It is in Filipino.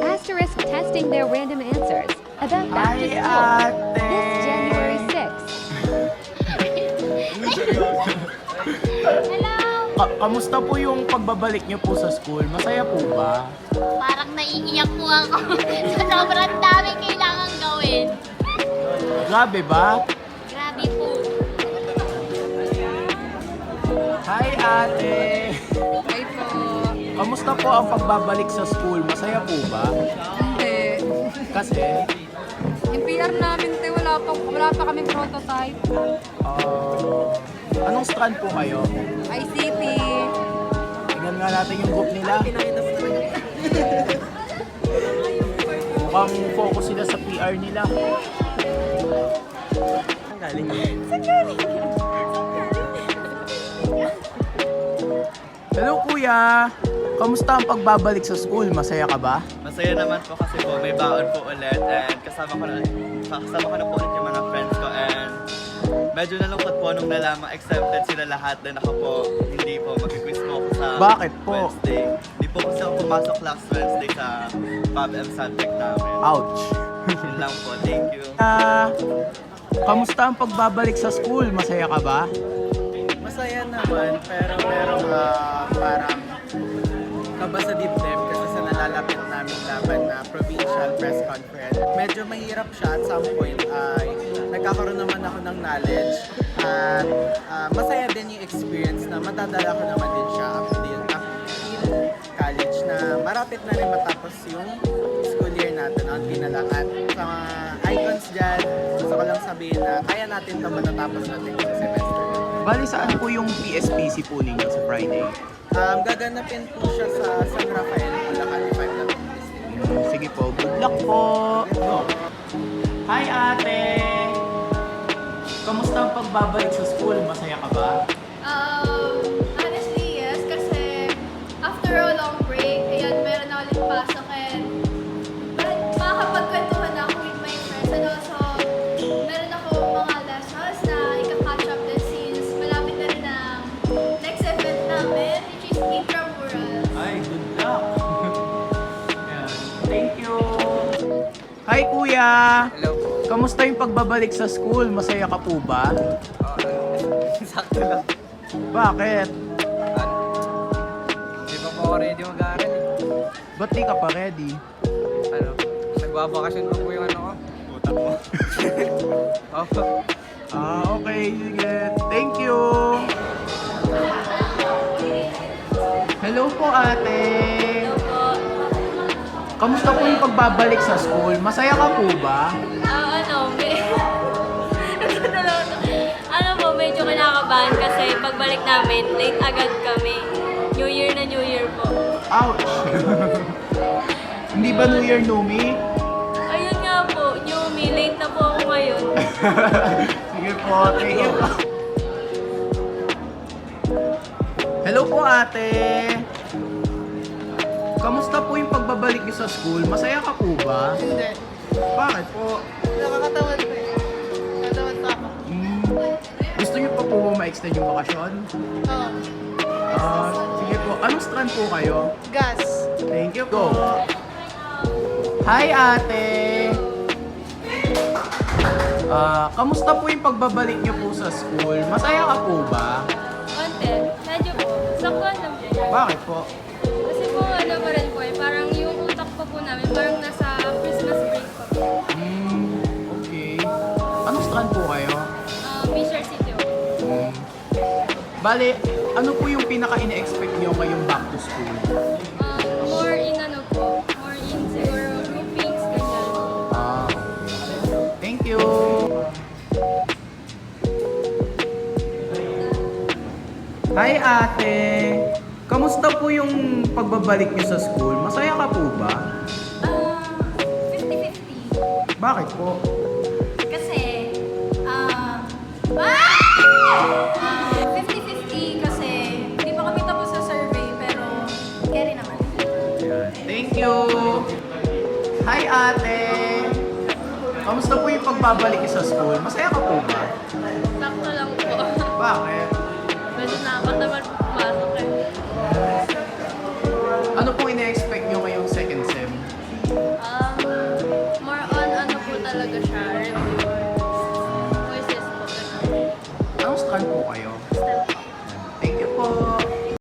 Asterisk testing their random answers about back to Hi, school. ate! This January 6th. Hello! Kamusta po yung pagbabalik niyo po sa school? Masaya po ba? Parang naiiyak po ako sa sobrang dami kailangan gawin. Grabe ba? Grabe po. Hi, ate! Hi po. Kamusta po ang pagbabalik sa school? Masaya po ba? Hindi. Kasi, Yung PR namin, te, wala pa kami prototype. anong strand po kayo? ICT. Tingnan nga natin yung group nila. Mukhang focus sila sa PR nila. Ang galing yun. Hello kuya! Kamusta ang pagbabalik sa school? Masaya ka ba? Masaya naman po kasi po may baon po ulit and kasama ko na po ulit yung mga friends ko and medyo nalungkot po nung nalaman exempted sila lahat din ako po. Hindi po mag-quiz po ako sa Bakit po? Wednesday. Hindi po kasi ako pumasok last Wednesday sa PubM subject namin. Ouch! Yun lang po, thank you. Kamusta ang pagbabalik sa school? Masaya ka ba? Masaya naman, pero merong parang kaba sa dibdib kasi sa nalalapit naming laban na provincial press conference. Medyo mahirap siya at some point ay nagkakaroon naman ako ng knowledge at masaya din yung experience na matadala ko naman din siya up till college na marapit na rin matapos yung school year natin. Unti na lang at sa mga icons dyan, gusto ko lang sabihin na kaya natin ito matatapos natin yung semester. Bali, saan po yung PSPC po ninyo sa Friday? Gaganapin po siya sa San Rafael, Bulacan, if I'm not mistaken. Sige po, good luck po! Hi ate! Kamusta ang pagbabalik sa school? Masaya ka ba? Honestly, yes. Kasi after a long break, ayan, meron na ulit pasok and makakapagkwentuhan na ako with my friends. And also, meron ako mga lessons na ika-catch up din since malapit na rin ang next event namin, which is Intramurals. Ay, good luck! Ayan. Thank you! Hi kuya! Hello po. Kamusta yung pagbabalik sa school? Masaya ka po ba? Sakto lang. Bakit? Di pa po ako ready mag-aaral eh. Ba't di ka pa ready? Ano? Nagbabakasyon pa po yung ano ko. Putak mo. Opo. Okay, sige. Thank you! Hello po ate! Kamusta po yung pagbabalik sa school? Masaya ka po ba? Ano po, medyo kinakabahan kasi pagbalik namin, late agad kami. New Year na New Year po. Ouch! Hindi ba New Year, Numi? Ayun nga po, New Me, late na po ako ngayon. Sige po, thank you po. Hello po ate! Kamusta po yung pagbabalik niyo sa school? Masaya ka po ba? Hindi. Bakit po? Nakakatawan po eh. Nakakatawan pa ako. Gusto niyo pa po ma-extend yung bakasyon? Oo. Sige po. Anong strand po kayo? Gas. Thank you po. Hi ate! Kamusta po yung pagbabalik niyo po sa school? Masaya ka po ba? Konti, medyo po, sakwan lang din. Bakit po? Kasi po, ano pa rin po eh, parang yung utak pa po namin, parang nasa Christmas break pa po. Okay. Anong strand po kayo? Fisher City po. Bale, ano po yung pinaka-ine-expect niyo ngayong back to school? More in ano po, more in siguro groupings, ganyan. Thank you! Hi ate! Kamusta po yung pagbabalik niyo sa school? Masaya ka po ba? 50-50. Bakit po? Kasi, 50-50 kasi hindi pa kami tapos sa survey pero carry naman. Thank you! Hi ate! Kamusta po yung pagbabalik niyo sa school? Masaya ka po ba? Sakto lang po. Bakit? Medyo nakakatamad po pumasok eh. Ano po ine-expect nyo ngayong second sem? ko siya, review, voices po. Anong strand po kayo? Basta